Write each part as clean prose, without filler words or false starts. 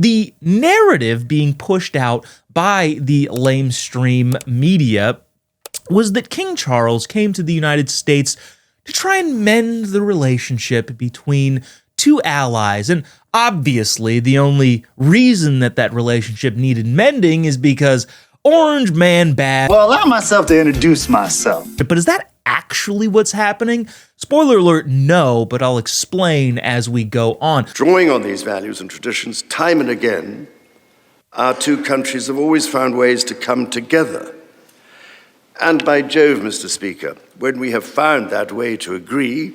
the narrative being pushed out by the lamestream media was that King Charles came to the United States to try and mend the relationship between two allies. And obviously, the only reason that relationship needed mending is because Orange Man bad. Well, allow myself to introduce myself. But is that actually what's happening? Spoiler alert, no, but I'll explain as we go on. Drawing on these values and traditions time and again, our two countries have always found ways to come together. And by Jove, Mr. Speaker, when we have found that way to agree,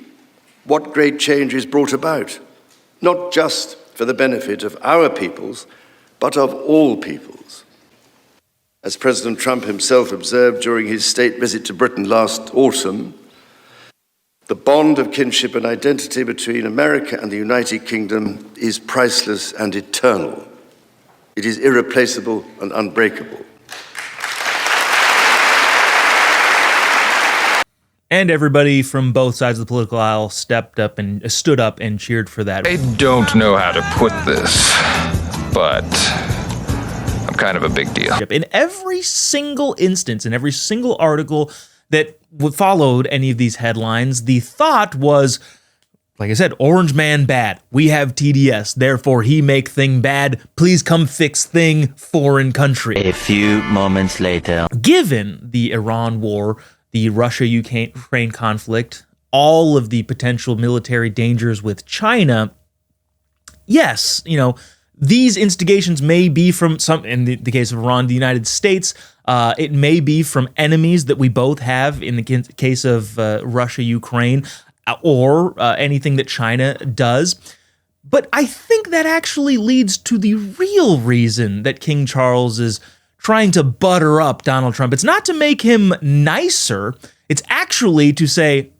what great change is brought about, not just for the benefit of our peoples, but of all peoples. As President Trump himself observed during his state visit to Britain last autumn, the bond of kinship and identity between America and the United Kingdom is priceless and eternal. It is irreplaceable and unbreakable. And everybody from both sides of the political aisle stood up and cheered for that. I don't know how to put this, but I'm kind of a big deal. In every single instance, in every single article that followed any of these headlines, the thought was, like I said, Orange Man bad. We have TDS, therefore he make thing bad. Please come fix thing, foreign country. A few moments later. Given the Iran war, the Russia-Ukraine conflict, all of the potential military dangers with China, yes, these instigations may be from some, in the case of Iran, the United States. It may be from enemies that we both have in the case of Russia-Ukraine, or anything that China does. But I think that actually leads to the real reason that King Charles is trying to butter up Donald Trump. It's not to make him nicer. It's actually to say,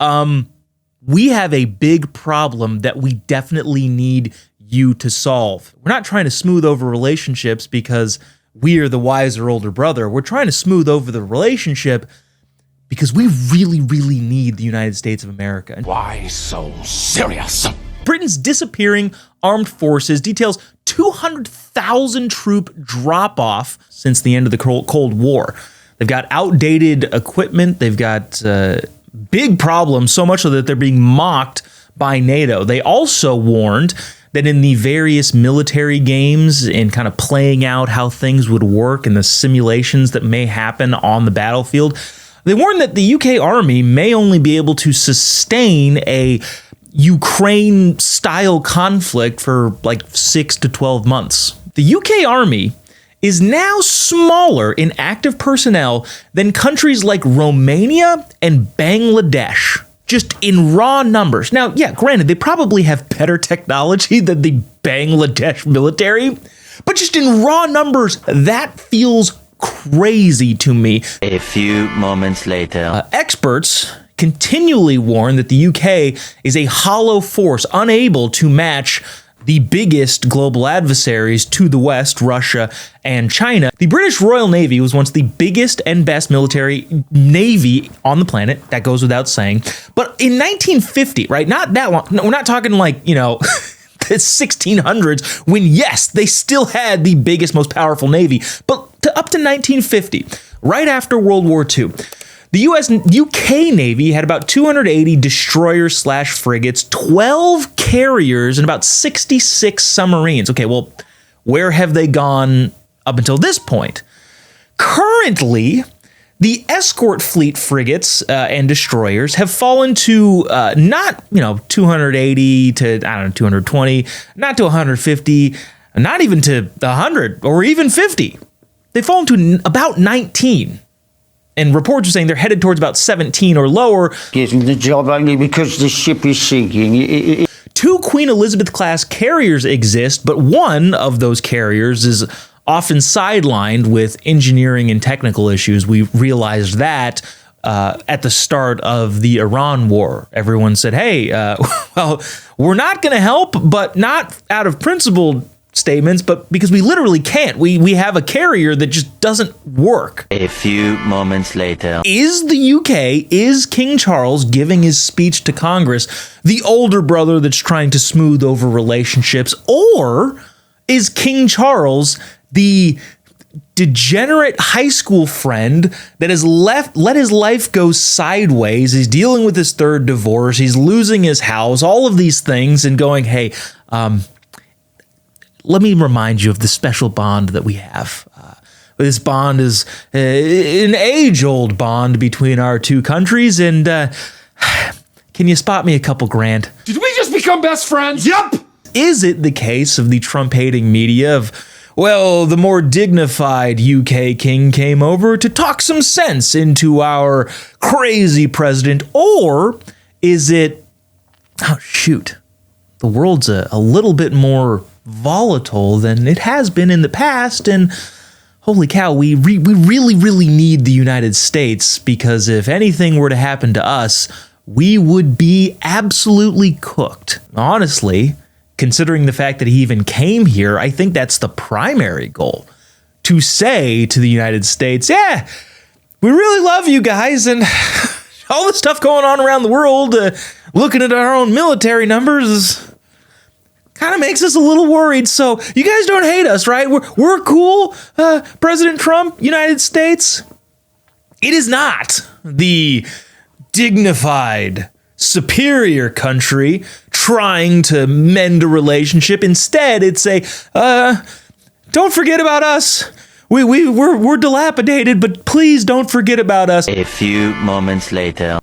we have a big problem that we definitely need you to solve. We're not trying to smooth over relationships because we are the wiser older brother. We're trying to smooth over the relationship because we really, really need the United States of America. Why so serious? Britain's disappearing armed forces details 200,000 troop drop-off since the end of the Cold War. They've got outdated equipment. They've got big problems, so much so that they're being mocked by NATO. They also warned that in the various military games and kind of playing out how things would work and the simulations that may happen on the battlefield, they warned that the UK Army may only be able to sustain a Ukraine-style conflict for like 6 to 12 months. The UK Army is now smaller in active personnel than countries like Romania and Bangladesh, just in raw numbers. Now, yeah, granted, they probably have better technology than the Bangladesh military, but just in raw numbers, that feels crazy to me. A few moments later. Experts continually warn that the UK is a hollow force, unable to match the biggest global adversaries to the West, Russia and China. The British Royal Navy was once the biggest and best military navy on the planet. That goes without saying. But in 1950, right, not that long, no, we're not talking like, the 1600s, when, yes, they still had the biggest, most powerful navy, but up to 1950, right after World War II, the UK Navy had about 280 destroyers/frigates, 12 carriers, and about 66 submarines. Okay, well, where have they gone up until this point? Currently, the escort fleet frigates and destroyers have fallen to not 280 to 220, not to 150, not even to 100 or even 50. They've fallen to about 19. And reports are saying they're headed towards about 17 or lower. Getting the job only because the ship is sinking. 2 Queen Elizabeth-class carriers exist, but one of those carriers is often sidelined with engineering and technical issues. We realized that at the start of the Iran war. Everyone said, hey, well, we're not going to help, but not out of principle statements, but because we literally can't. We have a carrier that just doesn't work. A few moments later. Is the UK, is King Charles giving his speech to Congress the older brother that's trying to smooth over relationships, or is King Charles, the degenerate high school friend that has let his life go sideways. He's dealing with his third divorce. He's losing his house, all of these things, and going, hey, let me remind you of the special bond that we have. This bond is an age-old bond between our two countries, and can you spot me a couple grand? Did we just become best friends? Yup! Is it the case of the Trump-hating media of, well, the more dignified UK king came over to talk some sense into our crazy president? Or is it, oh, shoot, the world's a little bit more volatile than it has been in the past, and holy cow, we really, really need the United States, because if anything were to happen to us, we would be absolutely cooked. Honestly, considering the fact that he even came here, I think that's the primary goal. To say to the United States, yeah, we really love you guys, and all the stuff going on around the world, looking at our own military numbers, kind of makes us a little worried. So you guys don't hate us, right? We're cool, President Trump, United States. It is not the dignified, superior country trying to mend a relationship. Instead, it's a, don't forget about us. We're dilapidated, but please don't forget about us. A few moments later.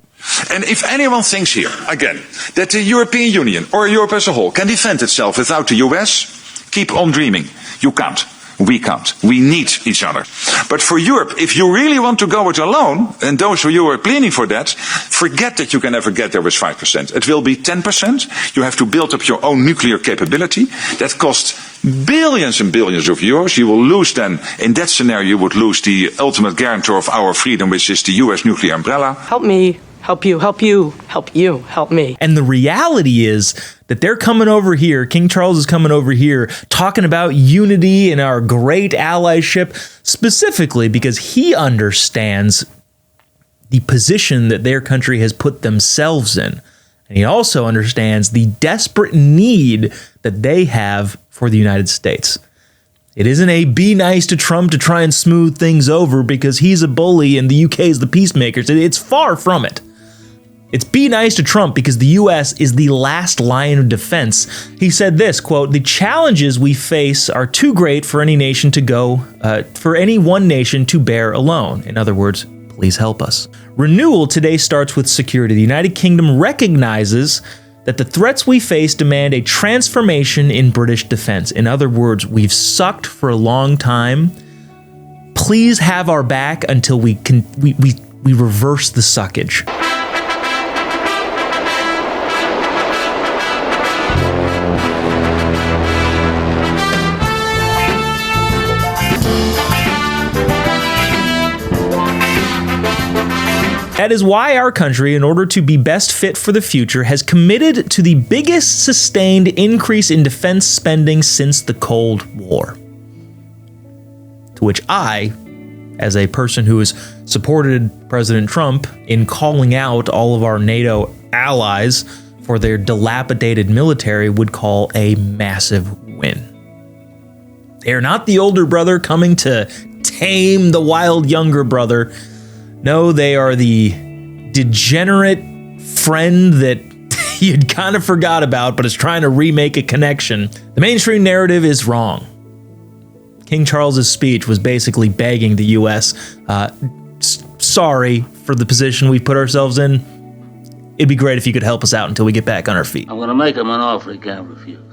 And if anyone thinks here, again, that the European Union or Europe as a whole can defend itself without the US, keep on dreaming. You can't. We can't. We need each other. But for Europe, if you really want to go it alone, and those of you who are planning for that, forget that you can ever get there with 5%. It will be 10%. You have to build up your own nuclear capability. That costs billions and billions of euros. You will lose then, in that scenario, you would lose the ultimate guarantor of our freedom, which is the US nuclear umbrella. Help me. Help you, help you, help you, help me. And the reality is that they're coming over here, King Charles is coming over here, talking about unity and our great allyship, specifically because he understands the position that their country has put themselves in. And he also understands the desperate need that they have for the United States. It isn't a be nice to Trump to try and smooth things over because he's a bully and the UK is the peacemakers. It's far from it. It's be nice to Trump because the U.S. is the last line of defense. He said this, quote, "The challenges we face are too great for any nation to go, for any one nation to bear alone." In other words, please help us. Renewal today starts with security. The United Kingdom recognizes that the threats we face demand a transformation in British defense. In other words, we've sucked for a long time. Please have our back until we reverse the suckage. That is why our country, in order to be best fit for the future, has committed to the biggest sustained increase in defense spending since the Cold War. To which I, as a person who has supported President Trump in calling out all of our NATO allies for their dilapidated military, would call a massive win. They are not the older brother coming to tame the wild younger brother. No, they are the degenerate friend that you'd kind of forgot about, but is trying to remake a connection. The mainstream narrative is wrong. King Charles's speech was basically begging the U.S., sorry for the position we put ourselves in. It'd be great if you could help us out until we get back on our feet. I'm going to make him an offer he can't refuse.